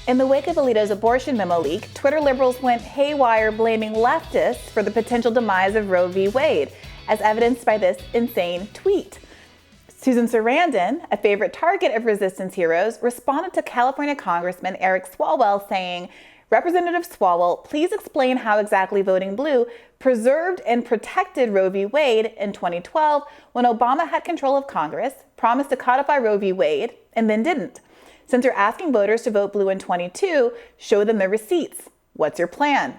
In the wake of Alito's abortion memo leak, Twitter liberals went haywire blaming leftists for the potential demise of Roe v. Wade, as evidenced by this insane tweet. Susan Sarandon, a favorite target of resistance heroes, responded to California Congressman Eric Swalwell saying, "Representative Swalwell, please explain how exactly voting blue preserved and protected Roe v. Wade in 2012 when Obama had control of Congress, promised to codify Roe v. Wade, and then didn't. Since you're asking voters to vote blue in 22, show them the receipts. What's your plan?"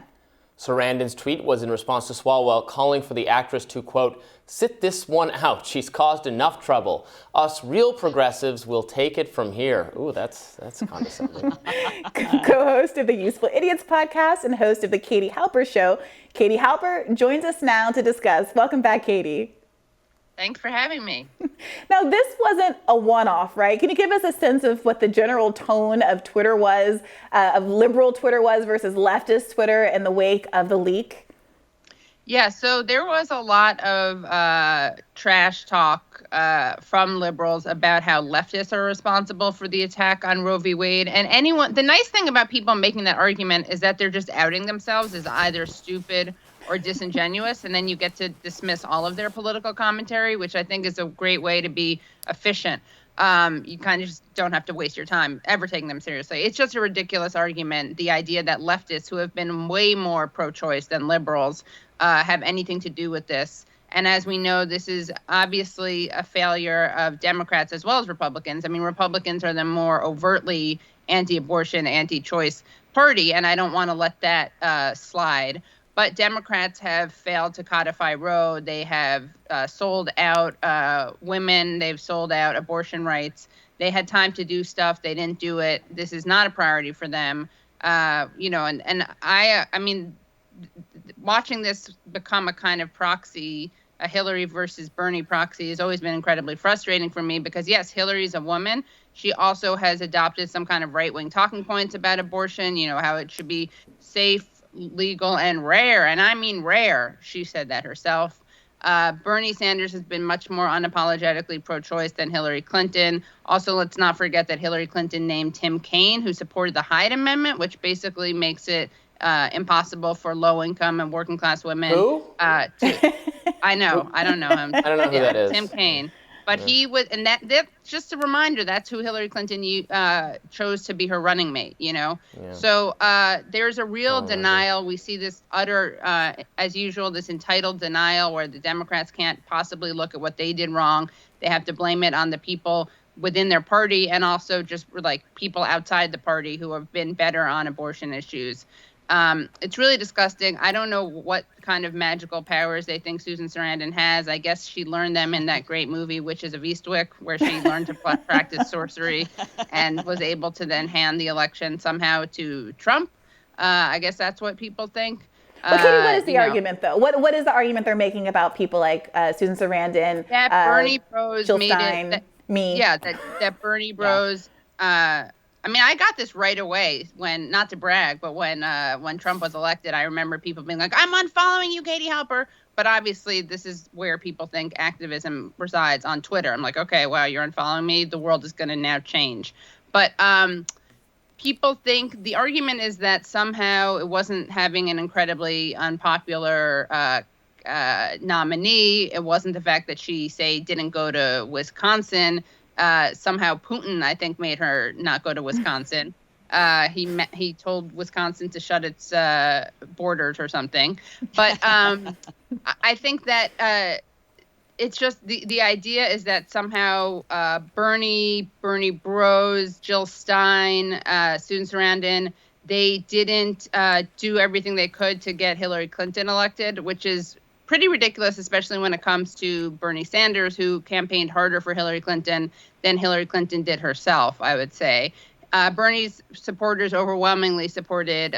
Sarandon's tweet was in response to Swalwell calling for the actress to, quote, "sit this one out. She's caused enough trouble. Us real progressives will take it from here." Ooh, that's condescending. Co-host of the Useful Idiots podcast and host of the Katie Halper Show, Katie Halper joins us now to discuss. Welcome back, Katie. Thanks for having me. Now, this wasn't a one-off, right? Can you give us a sense of what the general tone of Twitter was, of liberal Twitter was versus leftist Twitter in the wake of the leak? Yeah, so there was a lot of trash talk from liberals about how leftists are responsible for the attack on Roe v. Wade. And the nice thing about people making that argument is that they're just outing themselves as either stupid or disingenuous, and then you get to dismiss all of their political commentary, which I think is a great way to be efficient. You kind of just don't have to waste your time ever taking them seriously. It's just a ridiculous argument, the idea that leftists, who have been way more pro-choice than liberals, have anything to do with this. And as we know, this is obviously a failure of Democrats as well as Republicans. I mean, Republicans are the more overtly anti-abortion, anti-choice party, and I don't want to let that slide. But Democrats have failed to codify Roe. They have sold out women. They've sold out abortion rights. They had time to do stuff. They didn't do it. This is not a priority for them. I mean, watching this become a kind of proxy, a Hillary versus Bernie proxy, has always been incredibly frustrating for me because, yes, Hillary's a woman. She also has adopted some kind of right-wing talking points about abortion, how it should be safe, legal, and rare. And I mean rare. She said that herself. Bernie Sanders has been much more unapologetically pro-choice than Hillary Clinton. Also, let's not forget that Hillary Clinton named Tim Kaine, who supported the Hyde Amendment, which basically makes it impossible for low-income and working-class women. Who? I know. I don't know him. I don't know who that is. Tim Kaine. But he was, and that's just a reminder, that's who Hillary Clinton chose to be her running mate, Yeah. So there's a real denial. We see this utter, as usual, this entitled denial where the Democrats can't possibly look at what they did wrong. They have to blame it on the people within their party and also just like people outside the party who have been better on abortion issues. It's really disgusting. I don't know what kind of magical powers they think Susan Sarandon has. I guess she learned them in that great movie, Witches of Eastwick, where she learned to practice sorcery and was able to then hand the election somehow to Trump. I guess that's what people think. Well, Katie, what is the argument, though? What is the argument they're making about people like Susan Sarandon, that Bernie bros Jill made Stein, it, me? Yeah, that Bernie bros. I mean, I got this right away when, not to brag, but when Trump was elected, I remember people being like, "I'm unfollowing you, Katie Halper." But obviously, this is where people think activism resides, on Twitter. I'm like, okay, wow, you're unfollowing me. The world is going to now change. But people think the argument is that somehow it wasn't having an incredibly unpopular nominee. It wasn't the fact that she, say, didn't go to Wisconsin. Somehow Putin, I think, made her not go to Wisconsin. He told Wisconsin to shut its borders or something. But I think that it's just the idea is that somehow Bernie bros, Jill Stein, Susan Sarandon, they didn't do everything they could to get Hillary Clinton elected, which is pretty ridiculous, especially when it comes to Bernie Sanders, who campaigned harder for Hillary Clinton than Hillary Clinton did herself, I would say. Bernie's supporters overwhelmingly supported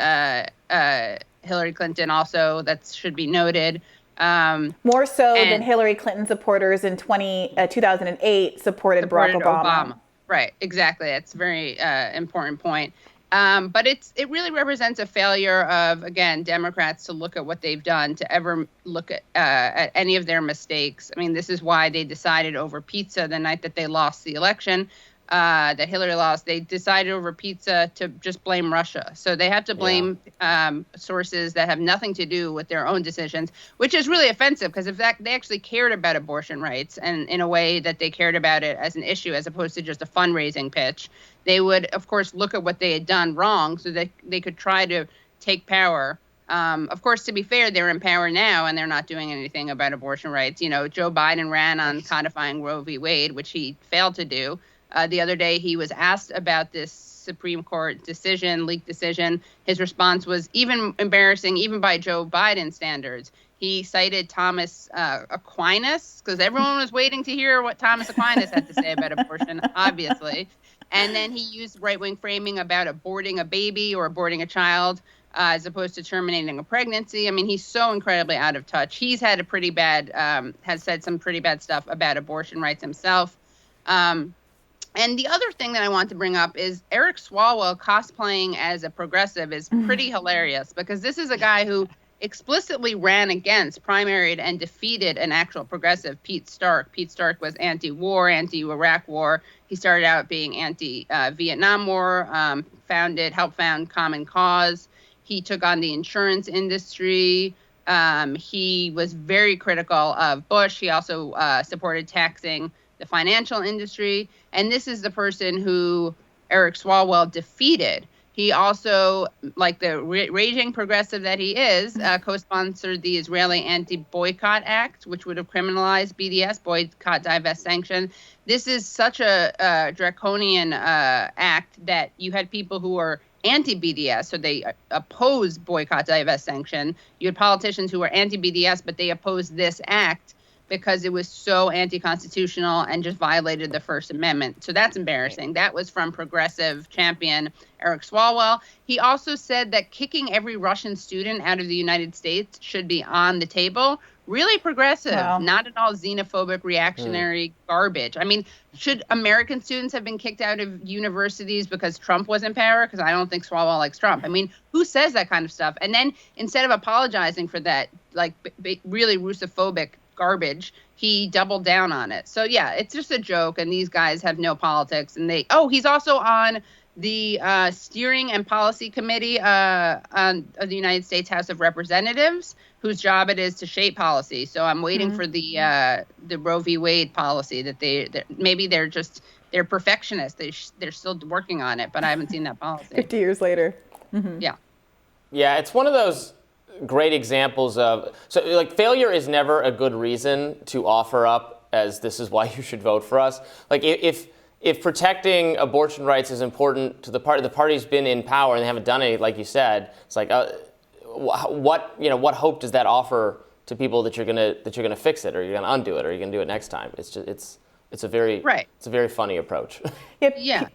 Hillary Clinton also. That should be noted. More so than Hillary Clinton supporters in 2008 supported Barack Obama. Right, exactly. That's a very important point. But it really represents a failure of, again, Democrats to look at what they've done, to ever look at any of their mistakes. I mean, this is why they decided over pizza the night that they lost the election. that Hillary lost, they decided over pizza to just blame Russia. So they have to blame sources that have nothing to do with their own decisions, which is really offensive because if they actually cared about abortion rights and in a way that they cared about it as an issue as opposed to just a fundraising pitch, they would, of course, look at what they had done wrong so that they could try to take power. Of course, to be fair, they're in power now and they're not doing anything about abortion rights. You know, Joe Biden ran on codifying Roe v. Wade, which he failed to do. The other day, he was asked about this Supreme Court decision, leaked decision. His response was even embarrassing, even by Joe Biden standards. He cited Thomas Aquinas, because everyone was waiting to hear what Thomas Aquinas had to say about abortion, obviously. And then he used right-wing framing about aborting a baby or aborting a child as opposed to terminating a pregnancy. I mean, he's so incredibly out of touch. He's had a pretty bad, has said some pretty bad stuff about abortion rights himself. And the other thing that I want to bring up is Eric Swalwell cosplaying as a progressive is pretty hilarious because this is a guy who explicitly ran against, primaried, and defeated an actual progressive, Pete Stark. Pete Stark was anti-war, anti-Iraq war. He started out being anti-Vietnam War, helped found Common Cause. He took on the insurance industry. He was very critical of Bush. He also supported taxing the financial industry. And this is the person who Eric Swalwell defeated. He also, like the raging progressive that he is, co-sponsored the Israeli Anti-Boycott Act, which would have criminalized BDS, boycott, divest, sanction. This is such a draconian act that you had people who are anti-BDS, so they opposed boycott, divest, sanction. You had politicians who were anti-BDS, but they opposed this act because it was so anti-constitutional and just violated the First Amendment. So that's embarrassing. That was from progressive champion Eric Swalwell. He also said that kicking every Russian student out of the United States should be on the table. Really progressive, not at all xenophobic, reactionary garbage. I mean, should American students have been kicked out of universities because Trump was in power? Because I don't think Swalwell likes Trump. I mean, who says that kind of stuff? And then instead of apologizing for that, like really Russophobic garbage, he doubled down on it. So yeah, it's just a joke, and these guys have no politics. And he's also on the steering and policy committee of the United States House of Representatives, whose job it is to shape policy. So I'm waiting for the Roe v. Wade policy that they're perfectionists. They're still working on it, but I haven't seen that policy. 50 years later. Yeah. Yeah, it's one of those great examples of, so like failure is never a good reason to offer up as this is why you should vote for us. Like if protecting abortion rights is important to the party's been in power and they haven't done it, like you said, it's like what hope does that offer to people that you're gonna fix it or you're gonna undo it or you're gonna do it next time? It's a very funny approach. Yeah.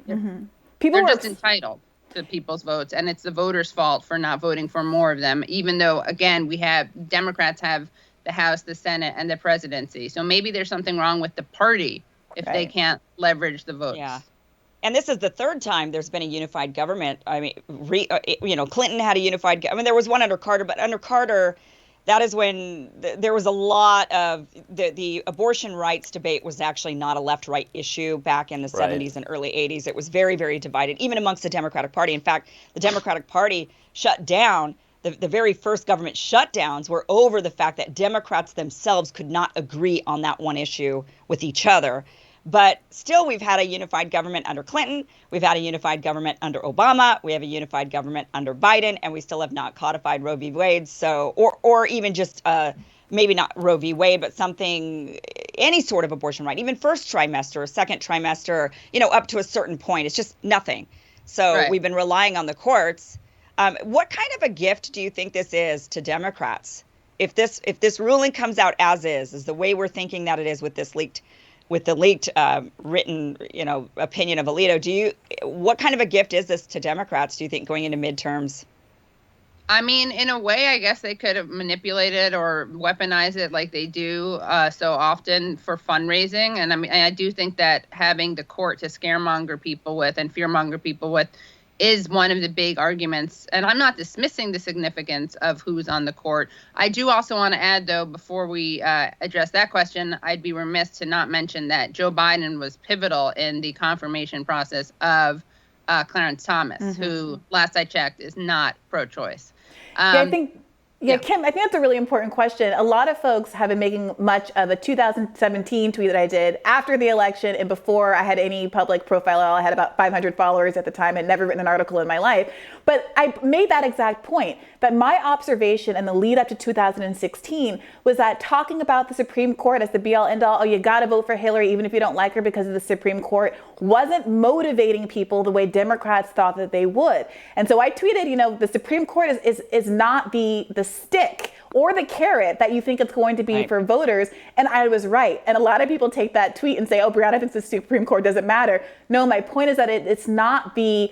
People are just entitled to people's votes, and it's the voters' fault for not voting for more of them, even though, again, Democrats have the House, the Senate, and the presidency. So maybe there's something wrong with the party if they can't leverage the votes. Yeah. And this is the third time there's been a unified government. I mean, Clinton had a unified there was one under Carter, but under Carter, that is when there was a lot of the abortion rights debate was actually not a left-right issue back in the 70s and early 80s. It was very, very divided, even amongst the Democratic Party. In fact, the Democratic Party shut down. The very first government shutdowns were over the fact that Democrats themselves could not agree on that one issue with each other. But still, we've had a unified government under Clinton. We've had a unified government under Obama. We have a unified government under Biden, and we still have not codified Roe v. Wade. So, or even just maybe not Roe v. Wade, but something, any sort of abortion right, even first trimester or second trimester, up to a certain point. It's just nothing. So we've been relying on the courts. What kind of a gift do you think this is to Democrats? If this ruling comes out as is the way we're thinking that it is with this leaked written, opinion of Alito, what kind of a gift is this to Democrats, do you think, going into midterms? I mean, in a way, I guess they could have manipulated or weaponized it like they do so often for fundraising. And I do think that having the court to scaremonger people with and fearmonger people with is one of the big arguments. And I'm not dismissing the significance of who's on the court. I do also want to add, though, before we address that question, I'd be remiss to not mention that Joe Biden was pivotal in the confirmation process of Clarence Thomas, who, last I checked, is not pro-choice. Kim, I think that's a really important question. A lot of folks have been making much of a 2017 tweet that I did after the election and before I had any public profile at all. I had about 500 followers at the time and never written an article in my life. But I made that exact point, that my observation in the lead up to 2016 was that talking about the Supreme Court as the be-all, end-all, oh, you got to vote for Hillary even if you don't like her because of the Supreme Court, wasn't motivating people the way Democrats thought that they would. And so I tweeted, the Supreme Court is not the stick or the carrot that you think it's going to be for voters. And I was right. And a lot of people take that tweet and say, oh, Brianna thinks the Supreme Court doesn't matter. No, my point is that it's not the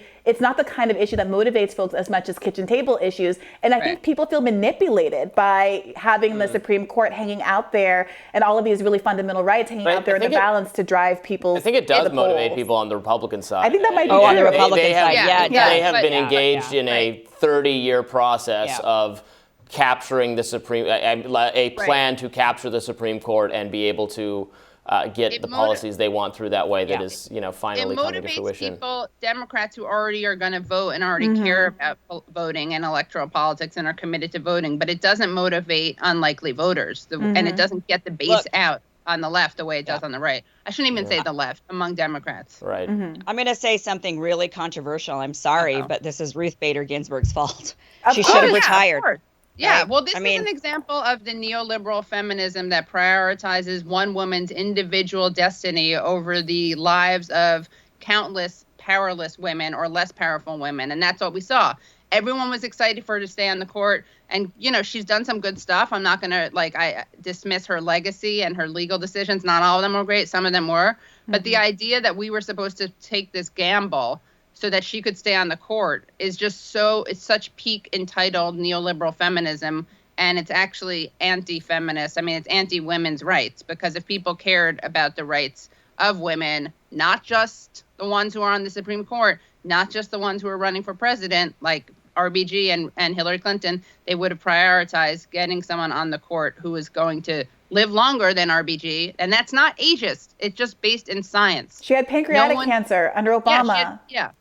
kind of issue that motivates folks as much as kitchen table issues. And I think people feel manipulated by having the Supreme Court hanging out there and all of these really fundamental rights hanging out there in the balance to drive people. I think it does motivate people on the Republican side. I think that might be true. On the Republican side, They have been engaged in a 30-year process of capturing the a plan to capture the Supreme Court and be able to get the policies they want through that way that is, finally coming to fruition. It motivates people, Democrats who already are going to vote and already care about voting and electoral politics and are committed to voting, but it doesn't motivate unlikely voters, and it doesn't get the base out on the left the way it does on the right. I shouldn't even say the left, among Democrats. Right. I'm going to say something really controversial. I'm sorry, but this is Ruth Bader Ginsburg's fault. She should have retired. Yeah, right? well, this is an example of the neoliberal feminism that prioritizes one woman's individual destiny over the lives of countless powerless women or less powerful women. And that's what we saw. Everyone was excited for her to stay on the court. And, she's done some good stuff. I'm not going to, I dismiss her legacy and her legal decisions. Not all of them were great. Some of them were. But the idea that we were supposed to take this gamble so that she could stay on the court is just it's such peak entitled neoliberal feminism, and it's actually anti-feminist. I mean, it's anti-women's rights, because if people cared about the rights of women, not just the ones who are on the Supreme Court, not just the ones who are running for president, like RBG and Hillary Clinton, they would have prioritized getting someone on the court who is going to live longer than RBG. And that's not ageist. It's just based in science. She had pancreatic cancer under Obama. Yeah.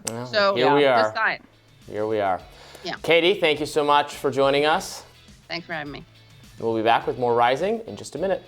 Well, so here we are. Just science. Here we are. Yeah. Katie, thank you so much for joining us. Thanks for having me. We'll be back with more Rising in just a minute.